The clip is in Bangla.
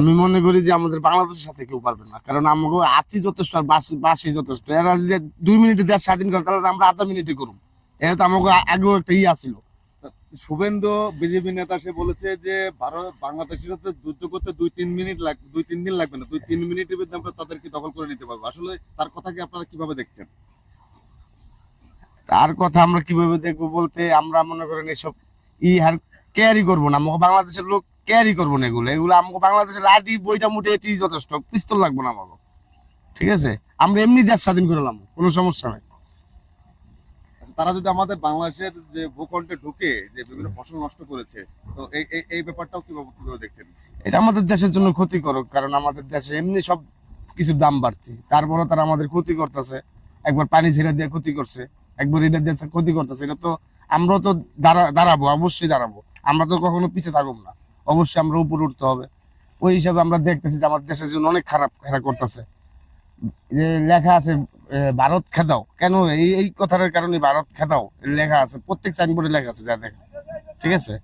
আমি মনে করি যে আমাদের বাংলাদেশের সাথে কেউ পারবে না, কারণ আমাকে আতি যথেষ্ট আর বাসি যথেষ্ট। এরা যদি 2 মিনিটে দেশ স্বাধীন করে তাহলে আমরা আধা মিনিটে করুন। এটা তো আমাকে আগেও একটা আছিল। শুভেন্দু বিজেপি নেতা সে বলেছে যে বাংলাদেশের সাথে যুদ্ধ করতে 2-3 দিন লাগবে না, 2-3 মিনিটের মধ্যে আমরা তাদেরকে দখল করে নিতে পারবো। আসলে তার কথাকে আপনারা কিভাবে দেখছেন? তার কথা আমরা কিভাবে দেখবো বলতে, আমরা মনে করেন এসব আর ক্যারি করবো না। আমাকে বাংলাদেশের লোক ক্যারি করবো না এগুলো। এগুলো আমাকে বাংলাদেশের লাঠি বইটা মুঠে এটি যথেষ্ট, পিস্তল লাগবো না আমাকে। ঠিক আছে, আমরা এমনি দেশ স্বাধীন করলাম, কোনো সমস্যা নাই। আচ্ছা, তারা যদি আমাদের বাংলাদেশের যে ভূখণ্ডে ঢুকে যে বিভিন্ন ফসল নষ্ট করেছে, তো এই ব্যাপারটাও কিভাবে কিভাবে দেখছেন? এটা আমাদের দেশের জন্য ক্ষতিকারক, কারণ আমাদের দেশে এমনি সব কিছুর দাম বাড়তি, তারপরে তারা আমাদের ক্ষতি করতেছে। একবার পানি ছেড়ে দিয়ে ক্ষতি করছে, একবার এটা দিয়ে ক্ষতি করতেছে। এটা তো আমরাও তো দাঁড়াবো, অবশ্যই দাঁড়াবো। আমরা তো কখনো পিছিয়ে থাকবো না, অবশ্যই আমরা উপরে উঠতে হবে। ওই হিসাবে আমরা দেখতেছি যে আমাদের দেশের জন্য অনেক খারাপ খারাপ করতেছে। যে লেখা আছে ভারত খেদাও, কেন এই এই কথার কারণে ভারত খেদাও লেখা আছে, প্রত্যেক সাইনবোর্ডে লেখা আছে, যা দেখেন। ঠিক আছে।